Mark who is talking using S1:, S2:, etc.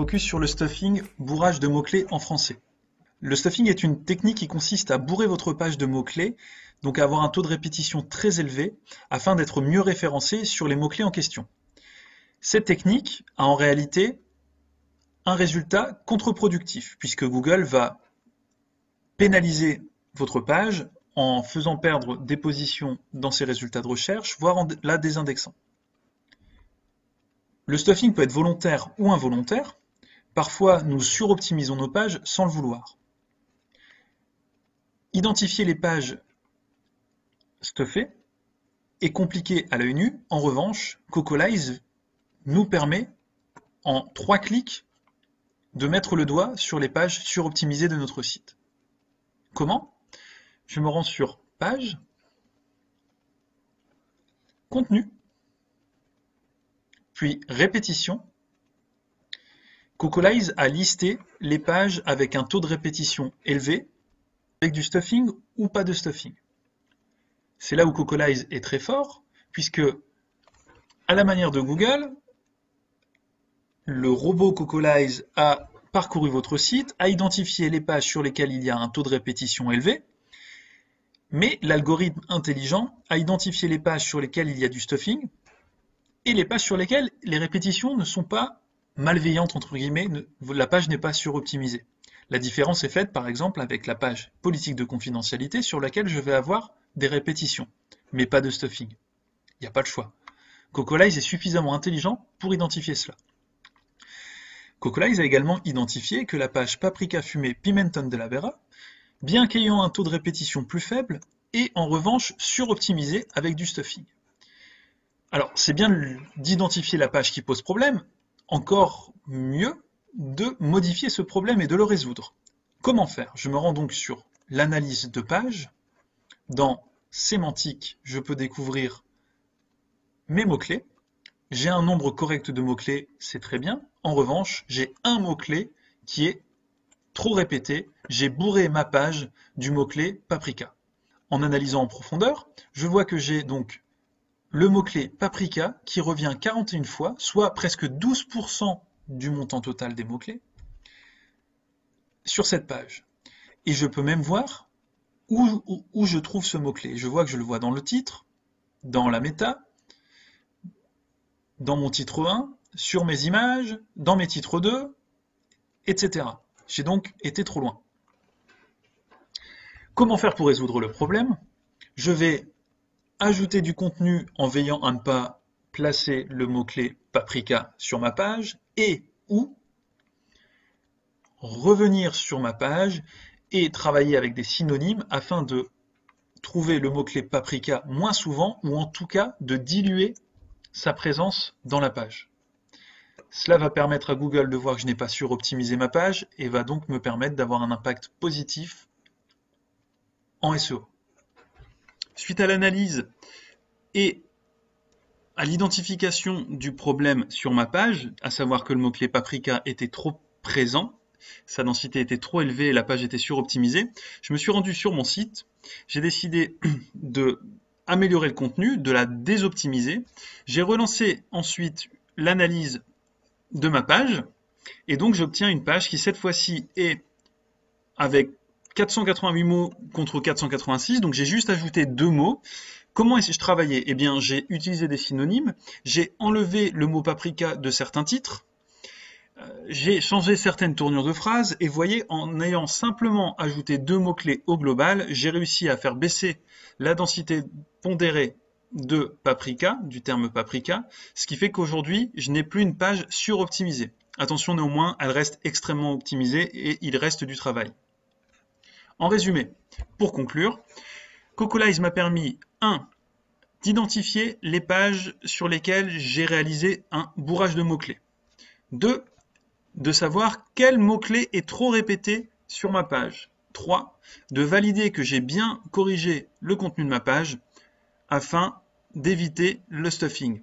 S1: Focus sur le stuffing, bourrage de mots-clés en français. Le stuffing est une technique qui consiste à bourrer votre page de mots-clés, donc à avoir un taux de répétition très élevé, afin d'être mieux référencé sur les mots-clés en question. Cette technique a en réalité un résultat contre-productif, puisque Google va pénaliser votre page en faisant perdre des positions dans ses résultats de recherche, voire en la désindexant. Le stuffing peut être volontaire ou involontaire. Parfois, nous suroptimisons nos pages sans le vouloir. Identifier les pages stuffées est compliqué à l'œil nu. En revanche, Cocolize nous permet, en 3 clics, de mettre le doigt sur les pages suroptimisées de notre site. Comment? Je me rends sur Page, Contenu, puis Répétition. Cocolize a listé les pages avec un taux de répétition élevé, avec du stuffing ou pas de stuffing. C'est là où Cocolize est très fort, puisque, à la manière de Google, le robot Cocolize a parcouru votre site, a identifié les pages sur lesquelles il y a un taux de répétition élevé, mais l'algorithme intelligent a identifié les pages sur lesquelles il y a du stuffing et les pages sur lesquelles les répétitions ne sont pas malveillantes, entre guillemets, la page n'est pas suroptimisée. La différence est faite, par exemple, avec la page politique de confidentialité sur laquelle je vais avoir des répétitions, mais pas de stuffing. Il n'y a pas le choix. Cocolize est suffisamment intelligent pour identifier cela. Cocolize a également identifié que la page Paprika fumée Pimenton de la Vera, bien qu'ayant un taux de répétition plus faible, est en revanche suroptimisée avec du stuffing. Alors, c'est bien d'identifier la page qui pose problème, encore mieux de modifier ce problème et de le résoudre. Comment faire? Je me rends donc sur l'analyse de page. Dans sémantique, je peux découvrir mes mots-clés. J'ai un nombre correct de mots-clés, c'est très bien. En revanche, j'ai un mot-clé qui est trop répété. J'ai bourré ma page du mot-clé paprika. En analysant en profondeur, je vois que j'ai donc le mot-clé paprika qui revient 41 fois, soit presque 12% du montant total des mots-clés sur cette page. Et je peux même voir où je trouve ce mot-clé. Je vois que je le vois dans le titre, dans la méta, dans mon titre 1, sur mes images, dans mes titres 2, etc. J'ai donc été trop loin. Comment faire pour résoudre le problème? Je vais ajouter du contenu en veillant à ne pas placer le mot-clé paprika sur ma page et ou revenir sur ma page et travailler avec des synonymes afin de trouver le mot-clé paprika moins souvent ou en tout cas de diluer sa présence dans la page. Cela va permettre à Google de voir que je n'ai pas suroptimisé ma page et va donc me permettre d'avoir un impact positif en SEO. Suite à l'analyse et à l'identification du problème sur ma page, à savoir que le mot-clé paprika était trop présent, sa densité était trop élevée et la page était suroptimisée, je me suis rendu sur mon site, j'ai décidé de améliorer le contenu, de la désoptimiser, j'ai relancé ensuite l'analyse de ma page, et donc j'obtiens une page qui cette fois-ci est avec 488 mots contre 486, donc j'ai juste ajouté 2 mots. Comment ai-je travaillé? Eh bien, j'ai utilisé des synonymes, j'ai enlevé le mot paprika de certains titres, j'ai changé certaines tournures de phrases, et vous voyez, en ayant simplement ajouté 2 mots-clés au global, j'ai réussi à faire baisser la densité pondérée de paprika, du terme paprika, ce qui fait qu'aujourd'hui, je n'ai plus une page suroptimisée. Attention néanmoins, elle reste extrêmement optimisée et il reste du travail. En résumé, pour conclure, Cocolize m'a permis 1. D'identifier les pages sur lesquelles j'ai réalisé un bourrage de mots-clés. 2. De savoir quel mot-clé est trop répété sur ma page. 3. De valider que j'ai bien corrigé le contenu de ma page afin d'éviter le stuffing.